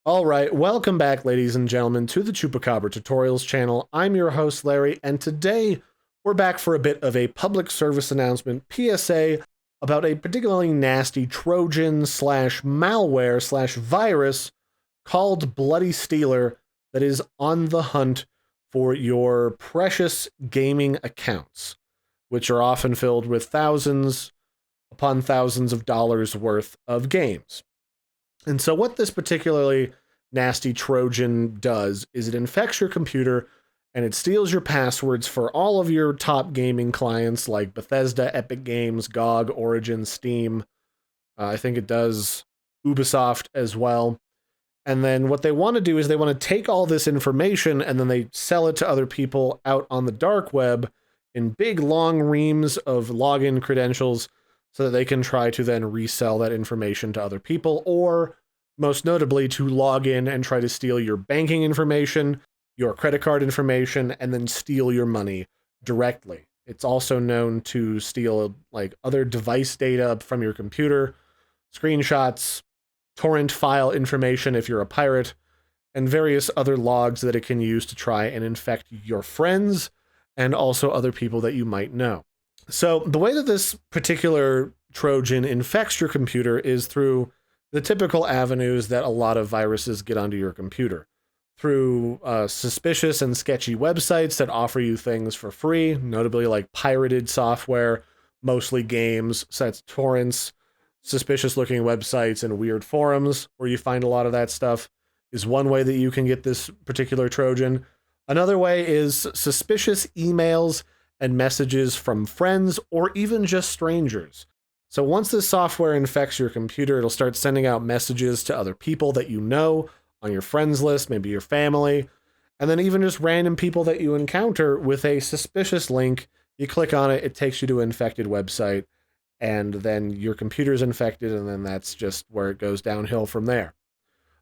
All right, welcome back, ladies and gentlemen, to the Chupacabra Tutorials channel. I'm your host, Larry, and today we're back for a bit of a public service announcement, PSA, about a particularly nasty Trojan slash malware slash virus called Bloody Stealer that is on the hunt for your precious gaming accounts, which are often filled with thousands upon thousands of dollars worth of games. And so what this particularly nasty Trojan does is it infects your computer and it steals your passwords for all of your top gaming clients like Bethesda, Epic Games, GOG, Origin, Steam. I think it does Ubisoft as well. And then what they want to do is they want to take all this information and then they sell it to other people out on the dark web in big long reams of login credentials so that they can try to then resell that information to other people, or most notably to log in and try to steal your banking information, your credit card information, and then steal your money directly. It's also known to steal like other device data from your computer, screenshots, torrent file information if you're a pirate, and various other logs that it can use to try and infect your friends and also other people that you might know. So the way that this particular Trojan infects your computer is through the typical avenues that a lot of viruses get onto your computer. Through suspicious and sketchy websites that offer you things for free, notably like pirated software, mostly games, sets torrents, suspicious looking websites, and weird forums where you find a lot of that stuff is one way that you can get this particular Trojan. Another way is suspicious emails and messages from friends or even just strangers. So once this software infects your computer, it'll start sending out messages to other people that you know on your friends list, maybe your family, and then even just random people that you encounter with a suspicious link. You click on it, it takes you to an infected website, and then your computer's infected, and then that's just where it goes downhill from there.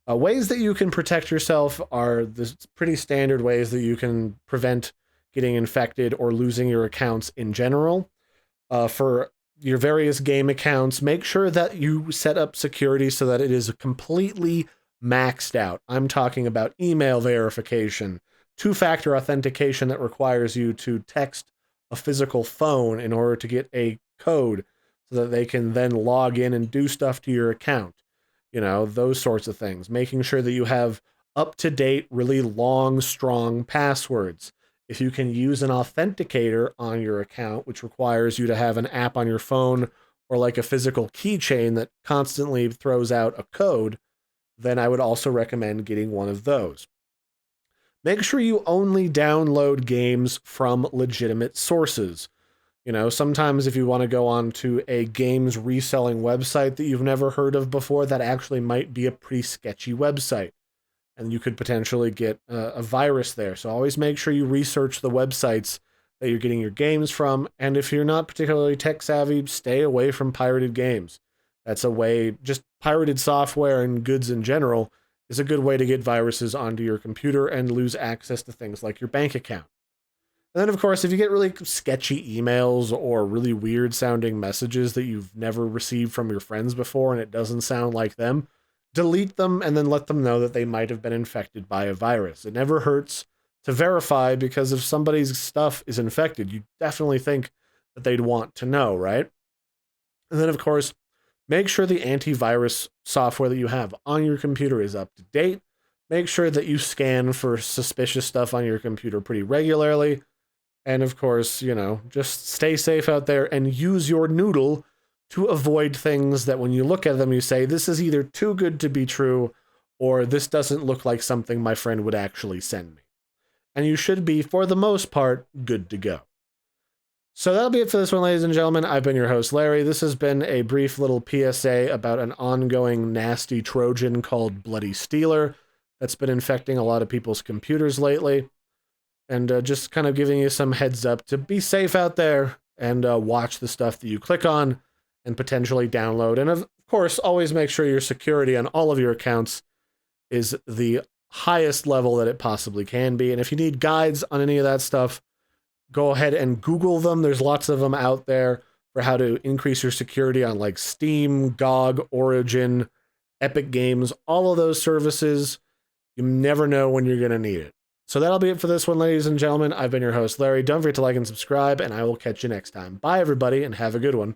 Ways that you can protect yourself are the pretty standard ways that you can prevent getting infected or losing your accounts in general. For your various game accounts, make sure that you set up security so that it is completely maxed out. I'm talking about email verification, two-factor authentication that requires you to text a physical phone in order to get a code so that they can then log in and do stuff to your account. You know, those sorts of things. Making sure that you have up-to-date, really long, strong passwords. If you can use an authenticator on your account, which requires you to have an app on your phone or like a physical keychain that constantly throws out a code, then I would also recommend getting one of those. Make sure you only download games from legitimate sources. You know, sometimes if you want to go on to a games reselling website that you've never heard of before, that actually might be a pretty sketchy website. And you could potentially get a virus there. So always make sure you research the websites that you're getting your games from. And if you're not particularly tech savvy, stay away from pirated games. That's a way, just pirated software and goods in general is a good way to get viruses onto your computer and lose access to things like your bank account. And then, of course, if you get really sketchy emails or really weird sounding messages that you've never received from your friends before and it doesn't sound like them, delete them and then let them know that they might have been infected by a virus. It never hurts to verify, because if somebody's stuff is infected, you definitely think that they'd want to know, right? And then, of course, make sure the antivirus software that you have on your computer is up to date. Make sure that you scan for suspicious stuff on your computer pretty regularly. And of course, you know, just stay safe out there and use your noodle to avoid things that when you look at them, you say, this is either too good to be true, or this doesn't look like something my friend would actually send me. And you should be, for the most part, good to go. So that'll be it for this one, ladies and gentlemen. I've been your host, Larry. This has been a brief little PSA about an ongoing nasty Trojan called Bloody Stealer that's been infecting a lot of people's computers lately. And just kind of giving you some heads up to be safe out there and watch the stuff that you click on and potentially download. And of course, always make sure your security on all of your accounts is the highest level that it possibly can be. And if you need guides on any of that stuff, go ahead and Google them. There's lots of them out there for how to increase your security on like Steam, GOG, Origin, Epic Games, all of those services. You never know when you're going to need it. So that'll be it for this one, ladies and gentlemen. I've been your host, Larry. Don't forget to like and subscribe, and I will catch you next time. Bye, everybody, and have a good one.